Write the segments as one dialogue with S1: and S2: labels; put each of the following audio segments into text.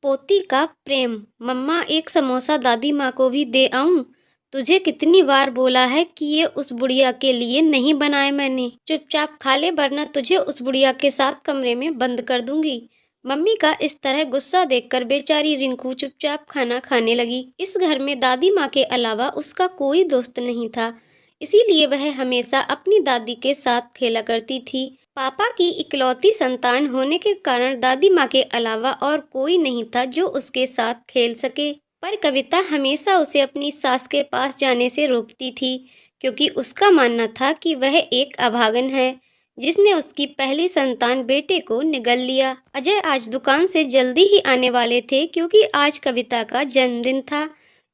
S1: पोती का प्रेम। मम्मा, एक समोसा दादी माँ को भी दे आऊं? तुझे कितनी बार बोला है कि ये उस बुढ़िया के लिए नहीं बनाए मैंने। चुपचाप खा ले वरना तुझे उस बुढ़िया के साथ कमरे में बंद कर दूंगी। मम्मी का इस तरह गुस्सा देखकर बेचारी रिंकू चुपचाप खाना खाने लगी। इस घर में दादी माँ के अलावा उसका कोई दोस्त नहीं था, इसीलिए वह हमेशा अपनी दादी के साथ खेला करती थी। पापा की इकलौती संतान होने के कारण दादी माँ के अलावा और कोई नहीं था जो उसके साथ खेल सके। पर कविता हमेशा उसे अपनी सास के पास जाने से रोकती थी, क्योंकि उसका मानना था कि वह एक अभागन है जिसने उसकी पहली संतान बेटे को निगल लिया। अजय आज दुकान से जल्दी ही आने वाले थे, क्योंकि आज कविता का जन्मदिन था।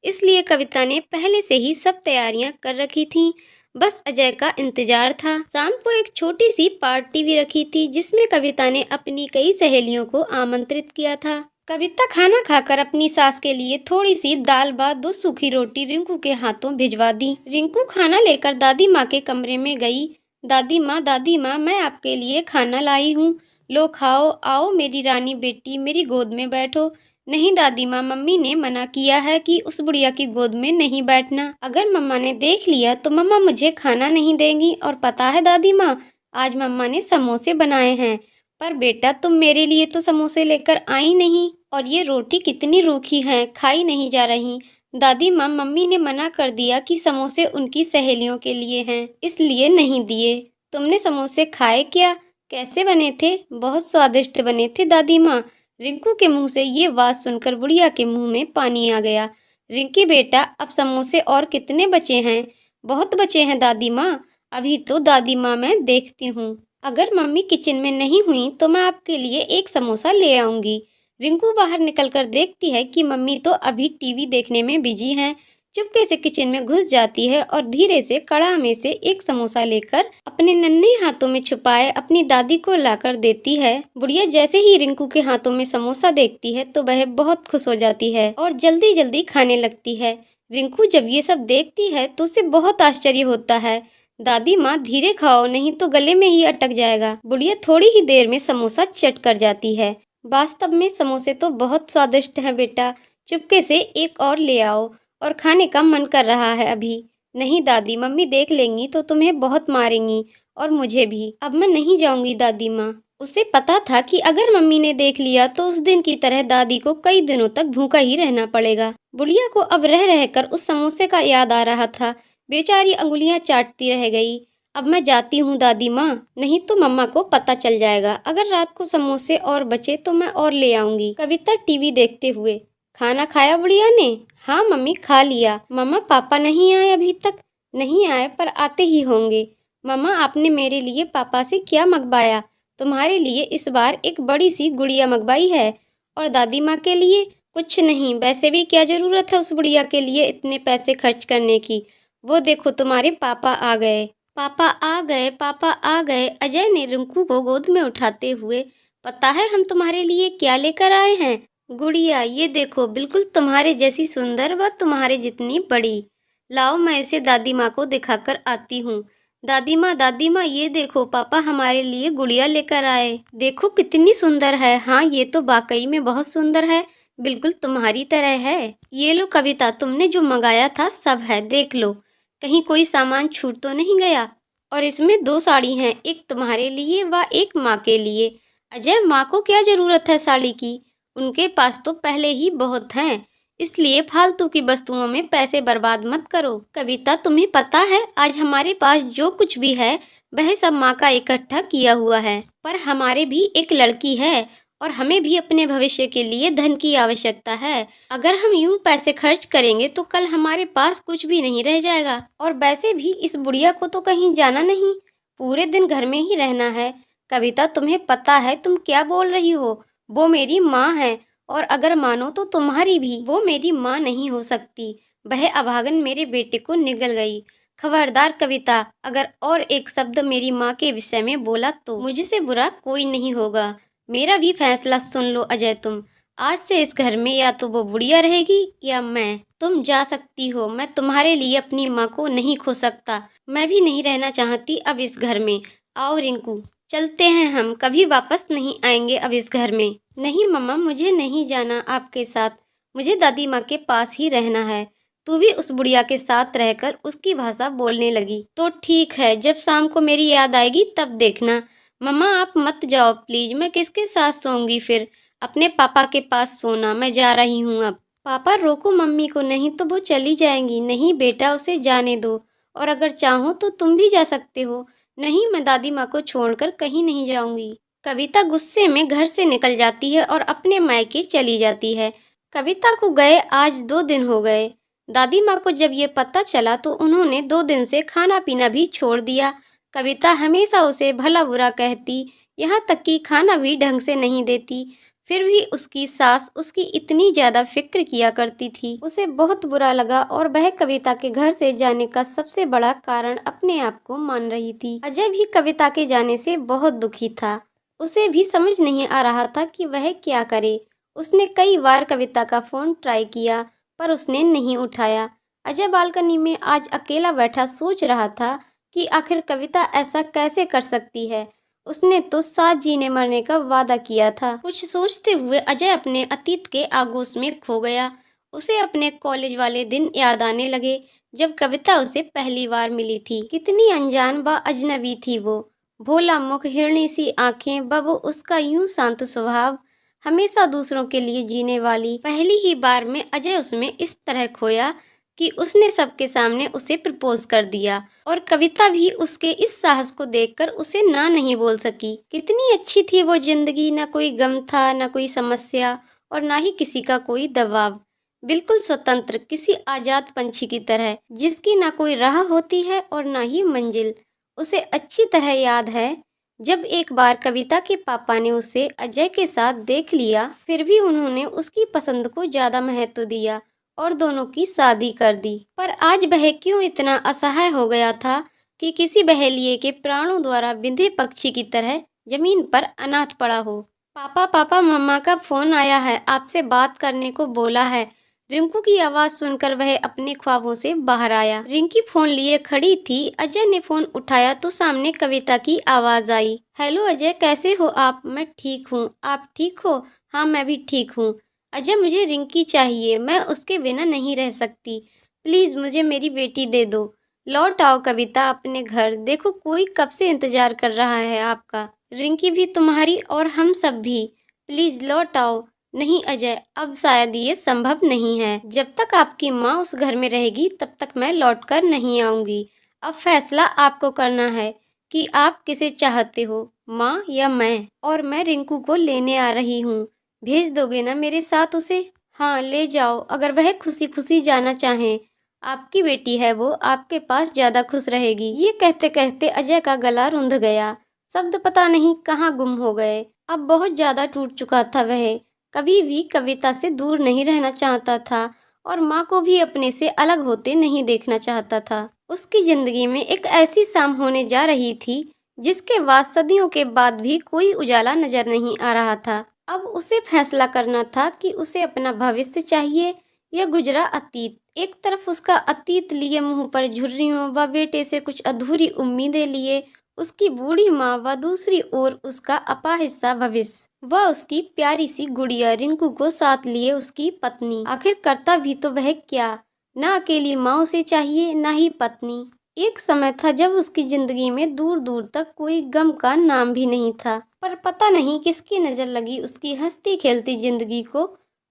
S1: इसलिए कविता ने पहले से ही सब तैयारियां कर रखी थीं। बस अजय का इंतजार था। शाम को एक छोटी सी पार्टी भी रखी थी, जिसमें कविता ने अपनी कई सहेलियों को आमंत्रित किया था। कविता खाना खाकर अपनी सास के लिए थोड़ी सी दाल भात 2 सूखी रोटी रिंकू के हाथों भिजवा दी। रिंकू खाना लेकर दादी माँ के कमरे में गई। दादी माँ, मैं आपके लिए खाना लाई हूँ, लो खाओ। आओ मेरी रानी बेटी, मेरी गोद में बैठो। नहीं दादी माँ, मम्मी ने मना किया है कि उस बुढ़िया की गोद में नहीं बैठना। अगर मम्मा ने देख लिया तो मम्मा मुझे खाना नहीं देंगी। और पता है दादी माँ, आज मम्मा ने समोसे बनाए हैं। पर बेटा, तुम मेरे लिए तो समोसे लेकर आई नहीं, और ये रोटी कितनी रूखी है, खाई नहीं जा रही। दादी माँ, मम्मी ने मना कर दिया कि समोसे उनकी सहेलियों के लिए हैं, इसलिए नहीं दिए। तुमने समोसे खाए क्या? कैसे बने थे? बहुत स्वादिष्ट बने थे दादी माँ। रिंकू के मुंह से ये बात सुनकर बुढ़िया के मुंह में पानी आ गया। रिंकी बेटा, अब समोसे और कितने बचे हैं? बहुत बचे हैं दादी माँ। अभी तो दादी माँ मैं देखती हूँ, अगर मम्मी किचन में नहीं हुई तो मैं आपके लिए एक समोसा ले आऊंगी। रिंकू बाहर निकलकर देखती है कि मम्मी तो अभी टीवी देखने में बिजी हैं। चुपके से किचन में घुस जाती है और धीरे से कढ़ा में से एक समोसा लेकर अपने नन्हे हाथों में छुपाए अपनी दादी को लाकर देती है। बुढ़िया जैसे ही रिंकू के हाथों में समोसा देखती है तो वह बहुत खुश हो जाती है और जल्दी जल्दी खाने लगती है। रिंकू जब ये सब देखती है तो उसे बहुत आश्चर्य होता है। दादी माँ, धीरे खाओ, नहीं तो गले में ही अटक जाएगा। बुढ़िया थोड़ी ही देर में समोसा चट कर जाती है। वास्तव में समोसे तो बहुत स्वादिष्ट हैं बेटा, चुपके से एक और ले आओ, और खाने का मन कर रहा है अभी। नहीं दादी, मम्मी देख लेंगी तो तुम्हें बहुत मारेंगी, और मुझे भी। अब मैं नहीं जाऊंगी दादी माँ। उसे पता था कि अगर मम्मी ने देख लिया तो उस दिन की तरह दादी को कई दिनों तक भूखा ही रहना पड़ेगा। बुढ़िया को अब रह रहकर उस समोसे का याद आ रहा था। बेचारी अंगुलियां चाटती रह गई। अब मैं जाती हूँ दादी माँ, नहीं तो मम्मा को पता चल जाएगा। अगर रात को समोसे और बचे तो मैं और ले आऊंगी। कविता टीवी देखते हुए, खाना खाया बुढ़िया ने? हाँ मम्मी, खा लिया। मम्मा, पापा नहीं आए अभी तक? नहीं आए, पर आते ही होंगे। मम्मा, आपने मेरे लिए पापा से क्या मंगवाया? तुम्हारे लिए इस बार एक बड़ी सी गुड़िया मंगवाई है। और दादी माँ के लिए? कुछ नहीं, वैसे भी क्या जरूरत है उस बुढ़िया के लिए इतने पैसे खर्च करने की। वो देखो, तुम्हारे पापा आ गए। पापा आ गए, पापा आ गए। अजय ने रिंकू को गोद में उठाते हुए, पता है हम तुम्हारे लिए क्या लेकर आए हैं? गुड़िया, ये देखो, बिल्कुल तुम्हारे जैसी सुंदर व तुम्हारे जितनी बड़ी। लाओ, मैं इसे दादी माँ को दिखाकर आती हूँ। दादी माँ, ये देखो, पापा हमारे लिए गुड़िया लेकर आए। देखो कितनी सुंदर है। हाँ, ये तो वाकई में बहुत सुंदर है, बिल्कुल तुम्हारी तरह है। ये लो कविता, तुमने जो मंगाया था सब है, देख लो, कहीं कोई सामान छूट तो नहीं गया। और इसमें 2 साड़ी हैं, एक तुम्हारे लिए व एक माँ के लिए। अजय, माँ को क्या जरूरत है साड़ी की? उनके पास तो पहले ही बहुत हैं, इसलिए फालतू की वस्तुओं में पैसे बर्बाद मत करो। कविता, तुम्हें पता है आज हमारे पास जो कुछ भी है वह सब माँ का इकट्ठा किया हुआ है। पर हमारे भी एक लड़की है और हमें भी अपने भविष्य के लिए धन की आवश्यकता है। अगर हम यूं पैसे खर्च करेंगे तो कल हमारे पास कुछ भी नहीं रह जाएगा। और वैसे भी इस बुढ़िया को तो कहीं जाना नहीं, पूरे दिन घर में ही रहना है। कविता, तुम्हें पता है तुम क्या बोल रही हो? वो मेरी माँ है, और अगर मानो तो तुम्हारी भी। वो मेरी माँ नहीं हो सकती, वह अभागन मेरे बेटे को निगल गई। खबरदार कविता, अगर और एक शब्द मेरी माँ के विषय में बोला तो मुझसे बुरा कोई नहीं होगा। मेरा भी फैसला सुन लो अजय, तुम आज से इस घर में या तो वो बुढ़िया रहेगी या मैं। तुम जा सकती हो, मैं तुम्हारे लिए अपनी माँ को नहीं खो सकता। मैं भी नहीं रहना चाहती अब इस घर में। आओ रिंकू, चलते हैं, हम कभी वापस नहीं आएंगे अब इस घर में। नहीं मम्मा, मुझे नहीं जाना आपके साथ, मुझे दादी माँ के पास ही रहना है। तू भी उस बुढ़िया के साथ रहकर उसकी भाषा बोलने लगी। तो ठीक है, जब शाम को मेरी याद आएगी तब देखना। मम्मा आप मत जाओ प्लीज, मैं किसके साथ सोऊंगी फिर? अपने पापा के पास सोना, मैं जा रही हूँ अब। पापा रोको मम्मी को, नहीं तो वो चली जाएंगी। नहीं बेटा, उसे जाने दो, और अगर चाहो तो तुम भी जा सकते हो। नहीं, मैं दादी माँ को छोड़कर कहीं नहीं जाऊंगी। कविता गुस्से में घर से निकल जाती है और अपने मायके चली जाती है। कविता को गए आज 2 दिन हो गए। दादी माँ को जब ये पता चला तो उन्होंने 2 दिन से खाना पीना भी छोड़ दिया। कविता हमेशा उसे भला बुरा कहती, यहाँ तक कि खाना भी ढंग से नहीं देती। फिर भी उसकी सास उसकी इतनी ज्यादा फिक्र किया करती थी। उसे बहुत बुरा लगा और वह कविता के घर से जाने का सबसे बड़ा कारण अपने आप को मान रही थी। अजय भी कविता के जाने से बहुत दुखी था। उसे भी समझ नहीं आ रहा था कि वह क्या करे। उसने कई बार कविता का फोन ट्राई किया पर उसने नहीं उठाया। अजय बालकनी में आज अकेला बैठा सोच रहा था कि आखिर कविता ऐसा कैसे कर सकती है। उसने तो साथ जीने मरने का वादा किया था। कुछ सोचते हुए अजय अपने अतीत के आगोश में खो गया। उसे अपने कॉलेज वाले दिन याद आने लगे जब कविता उसे पहली बार मिली थी। कितनी अनजान व अजनबी थी वो। भोला मुख, हिरनी सी आंखें, बब उसका यूं शांत स्वभाव, हमेशा दूसरों के लिए जीने वाली। पहली ही बार में अजय उसमें इस तरह खोया कि उसने सबके सामने उसे प्रपोज कर दिया, और कविता भी उसके इस साहस को देखकर उसे ना नहीं बोल सकी। कितनी अच्छी थी वो जिंदगी, ना कोई गम था, ना कोई समस्या, और ना ही किसी का कोई दबाव। बिल्कुल स्वतंत्र, किसी आजाद पंछी की तरह, जिसकी ना कोई राह होती है और ना ही मंजिल। उसे अच्छी तरह याद है जब एक बार कविता के पापा ने उसे अजय के साथ देख लिया, फिर भी उन्होंने उसकी पसंद को ज्यादा महत्व दिया और दोनों की शादी कर दी। पर आज वह क्यों इतना असहाय हो गया था कि किसी बहेलिए के प्राणों द्वारा बिंधे पक्षी की तरह जमीन पर अनाथ पड़ा हो। पापा पापा, मम्मा का फोन आया है, आपसे बात करने को बोला है। रिंकू की आवाज सुनकर वह अपने ख्वाबों से बाहर आया। रिंकी फोन लिए खड़ी थी। अजय ने फोन उठाया तो सामने कविता की आवाज आई। हेलो अजय, कैसे हो आप? मैं ठीक हूँ, आप ठीक हो? हाँ मैं भी ठीक हूँ। अजय, मुझे रिंकी चाहिए, मैं उसके बिना नहीं रह सकती। प्लीज मुझे मेरी बेटी दे दो। लौट आओ कविता अपने घर, देखो कोई कब से इंतजार कर रहा है आपका। रिंकी भी तुम्हारी और हम सब भी। प्लीज लौट आओ। नहीं अजय, अब शायद ये संभव नहीं है। जब तक आपकी माँ उस घर में रहेगी तब तक मैं लौटकर नहीं आऊंगी। अब फैसला आपको करना है कि आप किसे चाहते हो, माँ या मैं। और मैं रिंकू को लेने आ रही हूँ, भेज दोगे ना मेरे साथ उसे? हाँ ले जाओ, अगर वह खुशी खुशी जाना चाहे। आपकी बेटी है वो, आपके पास ज्यादा खुश रहेगी। ये कहते कहते अजय का गला रुंध गया। शब्द पता नहीं कहाँ गुम हो गए। अब बहुत ज्यादा टूट चुका था वह। कभी भी कविता से दूर नहीं रहना चाहता था और माँ को भी अपने से अलग होते नहीं देखना चाहता था। उसकी जिंदगी में एक ऐसी शाम होने जा रही थी जिसके बाद सदियों के बाद भी कोई उजाला नजर नहीं आ रहा था। अब उसे फैसला करना था कि उसे अपना भविष्य चाहिए या गुजरा अतीत। एक तरफ उसका अतीत लिए मुंह पर झुर्रियों व बेटे से कुछ अधूरी उम्मीदें लिए उसकी बूढ़ी माँ, व दूसरी ओर उसका अपाहिज भविष्य व उसकी प्यारी सी गुड़िया रिंकू को साथ लिए उसकी पत्नी। आखिर करता भी तो वह क्या? न अकेली माँ उसे चाहिए, न ही पत्नी। एक समय था जब उसकी जिंदगी में दूर दूर तक कोई गम का नाम भी नहीं था, पर पता नहीं किसकी नजर लगी उसकी हंसती खेलती जिंदगी को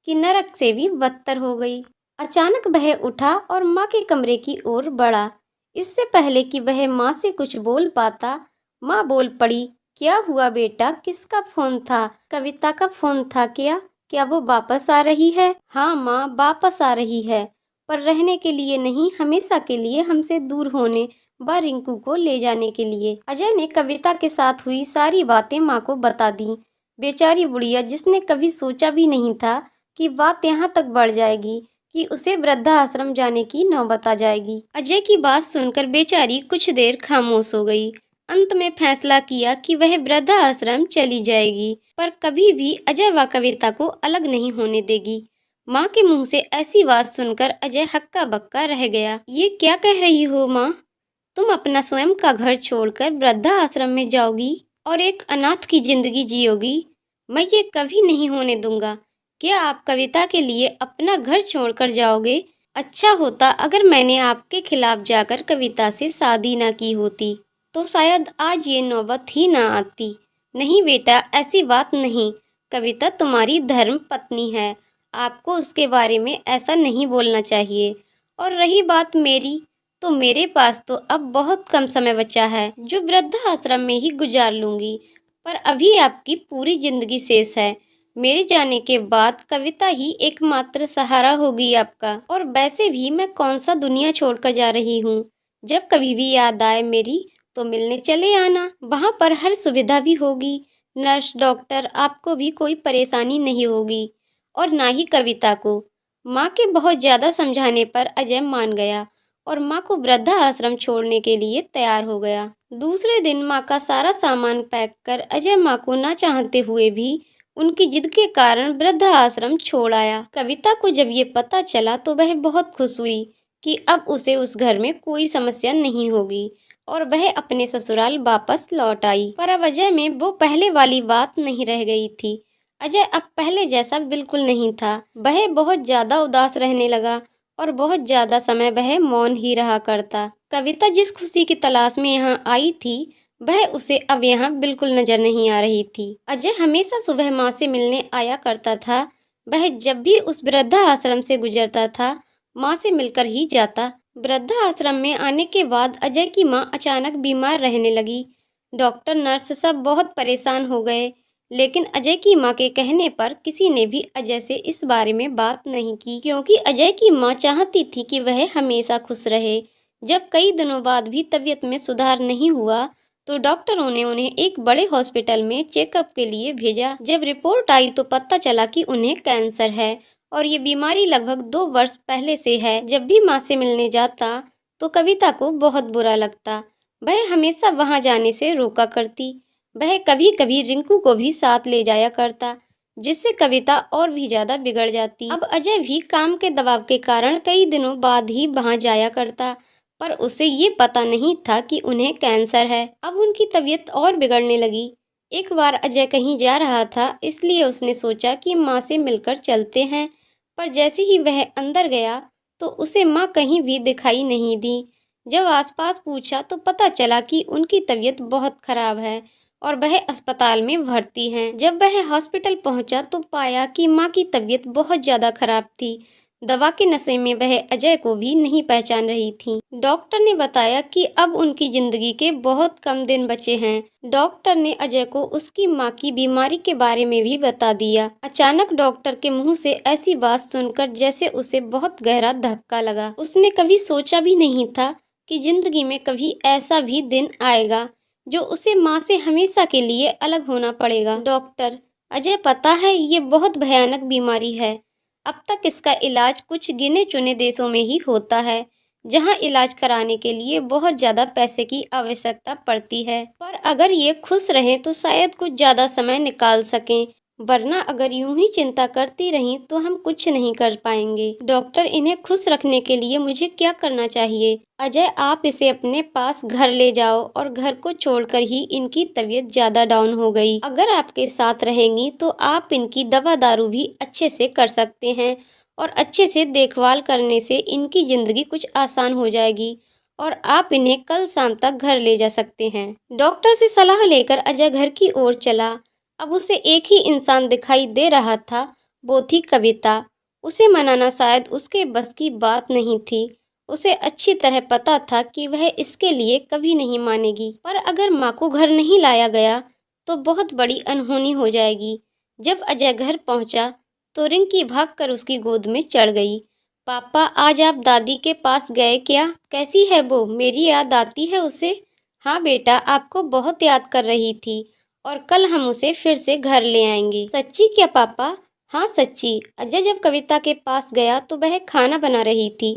S1: कि नरक से भी बदतर हो गई। अचानक वह उठा और माँ के कमरे की ओर बढ़ा। इससे पहले कि वह माँ से कुछ बोल पाता, माँ बोल पड़ी। क्या हुआ बेटा, किसका फोन था? कविता का फोन था क्या? क्या वो वापस आ रही है? हाँ माँ, वापस आ रही है, पर रहने के लिए नहीं, हमेशा के लिए हमसे दूर होने व रिंकू को ले जाने के लिए। अजय ने कविता के साथ हुई सारी बातें माँ को बता दी। बेचारी बुढ़िया, जिसने कभी सोचा भी नहीं था कि बात यहाँ तक बढ़ जाएगी कि उसे वृद्धाश्रम जाने की नौबत आ जाएगी। अजय की बात सुनकर बेचारी कुछ देर खामोश हो गई। अंत में फैसला किया कि वह वृद्धाश्रम चली जाएगी, पर कभी भी अजय व कविता को अलग नहीं होने देगी। माँ के मुंह से ऐसी बात सुनकर अजय हक्का बक्का रह गया। ये क्या कह रही हो माँ? तुम अपना स्वयं का घर छोड़कर वृद्धाश्रम में जाओगी और एक अनाथ की जिंदगी जियोगी? मैं ये कभी नहीं होने दूंगा। क्या आप कविता के लिए अपना घर छोड़कर जाओगे? अच्छा होता अगर मैंने आपके खिलाफ जाकर कविता से शादी ना की होती, तो शायद आज ये नौबत ही ना आती। नहीं बेटा, ऐसी बात नहीं। कविता तुम्हारी धर्म पत्नी है। आपको उसके बारे में ऐसा नहीं बोलना चाहिए। और रही बात मेरी, तो मेरे पास तो अब बहुत कम समय बचा है, जो वृद्धाश्रम में ही गुजार लूंगी। पर अभी आपकी पूरी जिंदगी शेष है। मेरे जाने के बाद कविता ही एकमात्र सहारा होगी आपका। और वैसे भी मैं कौन सा दुनिया छोड़कर जा रही हूँ। जब कभी भी याद आए मेरी, तो मिलने चले आना। वहाँ पर हर सुविधा भी होगी। नर्स, डॉक्टर, आपको भी कोई परेशानी नहीं होगी। और ना ही कविता को। माँ के बहुत ज्यादा समझाने पर अजय मान गया और माँ को वृद्धा आश्रम छोड़ने के लिए तैयार हो गया। दूसरे दिन माँ का सारा सामान पैक कर अजय माँ को ना चाहते हुए भी उनकी जिद के कारण वृद्धा आश्रम छोड़ आया। कविता को जब ये पता चला तो वह बहुत खुश हुई कि अब उसे उस घर में कोई समस्या नहीं होगी और वह अपने ससुराल वापस लौट आई। पर अब अजय में वो पहले वाली बात नहीं रह गई थी। अजय अब पहले जैसा बिल्कुल नहीं था। वह बहुत ज्यादा उदास रहने लगा और बहुत ज्यादा समय वह मौन ही रहा करता। कविता जिस खुशी की तलाश में यहाँ आई थी, वह उसे अब यहाँ बिल्कुल नजर नहीं आ रही थी। अजय हमेशा सुबह माँ से मिलने आया करता था। वह जब भी उस वृद्धा आश्रम से गुजरता था, माँ से मिलकर ही जाता। वृद्धा आश्रम में आने के बाद अजय की माँ अचानक बीमार रहने लगी। डॉक्टर, नर्स सब बहुत परेशान हो गए, लेकिन अजय की माँ के कहने पर किसी ने भी अजय से इस बारे में बात नहीं की, क्योंकि अजय की माँ चाहती थी कि वह हमेशा खुश रहे। जब कई दिनों बाद भी तबीयत में सुधार नहीं हुआ, तो डॉक्टरों ने उन्हें एक बड़े हॉस्पिटल में चेकअप के लिए भेजा। जब रिपोर्ट आई तो पता चला कि उन्हें कैंसर है और ये बीमारी लगभग 2 वर्ष पहले से है। जब भी माँ से मिलने जाता तो कविता को बहुत बुरा लगता। वह हमेशा वहां जाने से रोका करती। वह कभी कभी रिंकू को भी साथ ले जाया करता, जिससे कविता और भी ज्यादा बिगड़ जाती। अब अजय भी काम के दबाव के कारण कई दिनों बाद ही वहां जाया करता, पर उसे ये पता नहीं था कि उन्हें कैंसर है। अब उनकी तबीयत और बिगड़ने लगी। एक बार अजय कहीं जा रहा था, इसलिए उसने सोचा कि माँ से मिलकर चलते हैं। पर जैसे ही वह अंदर गया तो उसे माँ कहीं भी दिखाई नहीं दी। जब आसपास पूछा तो पता चला कि उनकी तबीयत बहुत खराब है और वह अस्पताल में भर्ती हैं। जब वह हॉस्पिटल पहुंचा तो पाया कि माँ की तबीयत बहुत ज्यादा खराब थी। दवा के नशे में वह अजय को भी नहीं पहचान रही थी। डॉक्टर ने बताया कि अब उनकी जिंदगी के बहुत कम दिन बचे हैं। डॉक्टर ने अजय को उसकी माँ की बीमारी के बारे में भी बता दिया। अचानक डॉक्टर के मुंह से ऐसी बात सुनकर जैसे उसे बहुत गहरा धक्का लगा। उसने कभी सोचा भी नहीं था कि जिंदगी में कभी ऐसा भी दिन आएगा जो उसे माँ से हमेशा के लिए अलग होना पड़ेगा। डॉक्टर, अजय पता है ये बहुत भयानक बीमारी है। अब तक इसका इलाज कुछ गिने चुने देशों में ही होता है, जहां इलाज कराने के लिए बहुत ज्यादा पैसे की आवश्यकता पड़ती है। पर अगर ये खुश रहें तो शायद कुछ ज्यादा समय निकाल सकें, वरना अगर यूं ही चिंता करती रहीं तो हम कुछ नहीं कर पाएंगे। डॉक्टर, इन्हें खुश रखने के लिए मुझे क्या करना चाहिए? अजय, आप इसे अपने पास घर ले जाओ और घर को छोड़कर ही इनकी तबीयत ज्यादा डाउन हो गई। अगर आपके साथ रहेंगी तो आप इनकी दवा दारू भी अच्छे से कर सकते हैं और अच्छे से देखभाल करने से इनकी जिंदगी कुछ आसान हो जाएगी और आप इन्हें कल शाम तक घर ले जा सकते हैं। डॉक्टर से सलाह लेकर अजय घर की ओर चला। अब उसे एक ही इंसान दिखाई दे रहा था, वो थी कविता। उसे मनाना शायद उसके बस की बात नहीं थी। उसे अच्छी तरह पता था कि वह इसके लिए कभी नहीं मानेगी। पर अगर माँ को घर नहीं लाया गया तो बहुत बड़ी अनहोनी हो जाएगी। जब अजय घर पहुंचा तो रिंकी भागकर उसकी गोद में चढ़ गई। पापा, आज आप दादी के पास गए क्या? कैसी है वो? मेरी याद आती है उसे? हाँ बेटा, आपको बहुत याद कर रही थी और कल हम उसे फिर से घर ले आएंगे। सच्ची क्या पापा? हाँ सच्ची। अजय जब कविता के पास गया तो वह खाना बना रही थी।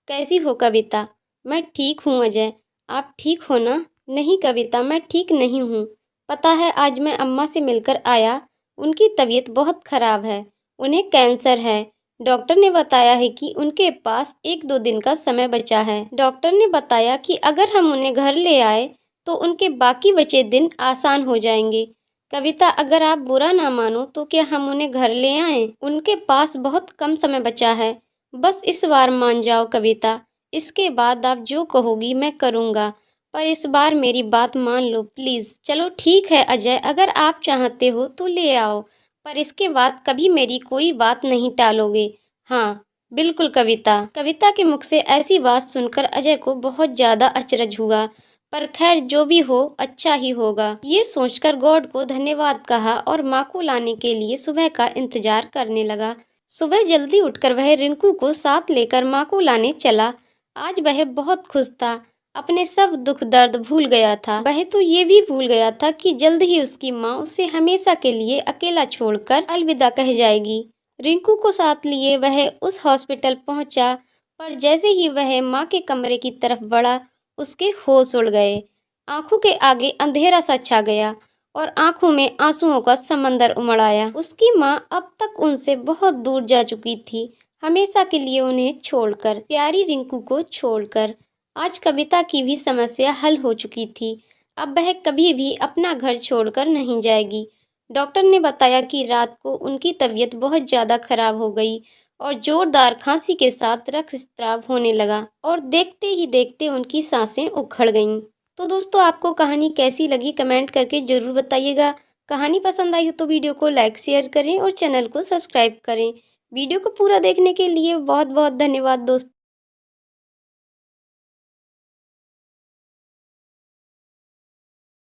S1: कैसी हो कविता? मैं ठीक हूँ अजय, आप ठीक हो ना? नहीं कविता, मैं ठीक नहीं हूँ। पता है, आज मैं अम्मा से मिलकर आया। उनकी तबीयत बहुत खराब है। उन्हें कैंसर है। डॉक्टर ने बताया है कि उनके पास 1-2 दिन का समय बचा है। डॉक्टर ने बताया कि अगर हम उन्हें घर ले आए तो उनके बाकी बचे दिन आसान हो जाएंगे। कविता, अगर आप बुरा ना मानो तो क्या हम उन्हें घर ले आएं? उनके पास बहुत कम समय बचा है। बस इस बार मान जाओ कविता। इसके बाद आप जो कहोगी मैं करूँगा। पर इस बार मेरी बात मान लो प्लीज़। चलो ठीक है अजय, अगर आप चाहते हो तो ले आओ। पर इसके बाद कभी मेरी कोई बात नहीं टालोगे। हाँ, बिल्कुल कविता। कविता के मुख से ऐसी बात सुनकर अजय को बहुत ज़्यादा अचरज हुआ। पर खैर जो भी हो अच्छा ही होगा, ये सोचकर गॉड को धन्यवाद कहा और माँ को लाने के लिए सुबह का इंतजार करने लगा। सुबह जल्दी उठकर वह रिंकू को साथ लेकर माँ को लाने चला। आज वह बहुत खुश था। अपने सब दुख दर्द भूल गया था। वह तो ये भी भूल गया था कि जल्द ही उसकी माँ उसे हमेशा के लिए अकेला छोड़कर अलविदा कह जाएगी। रिंकू को साथ लिए वह उस हॉस्पिटल पहुंचा, पर जैसे ही वह माँ के कमरे की तरफ बढ़ा, उसके होश उड़ गए। आंखों के आगे अंधेरा सा छा गया और आंखों में आंसुओं का समंदर उमड़ आया। उसकी माँ अब तक उनसे बहुत दूर जा चुकी थी, हमेशा के लिए उन्हें छोड़कर, प्यारी रिंकू को छोड़कर। आज कविता की भी समस्या हल हो चुकी थी। अब वह कभी भी अपना घर छोड़कर नहीं जाएगी। डॉक्टर ने बताया कि रात को उनकी तबीयत बहुत ज़्यादा खराब हो गई और जोरदार खांसी के साथ रक्तस्राव होने लगा और देखते ही देखते उनकी सांसें उखड़ गईं। तो दोस्तों, आपको कहानी कैसी लगी कमेंट करके ज़रूर बताइएगा। कहानी पसंद आई हो तो वीडियो को लाइक शेयर करें और चैनल को सब्सक्राइब करें। वीडियो को पूरा देखने के लिए बहुत बहुत धन्यवाद दोस्तों।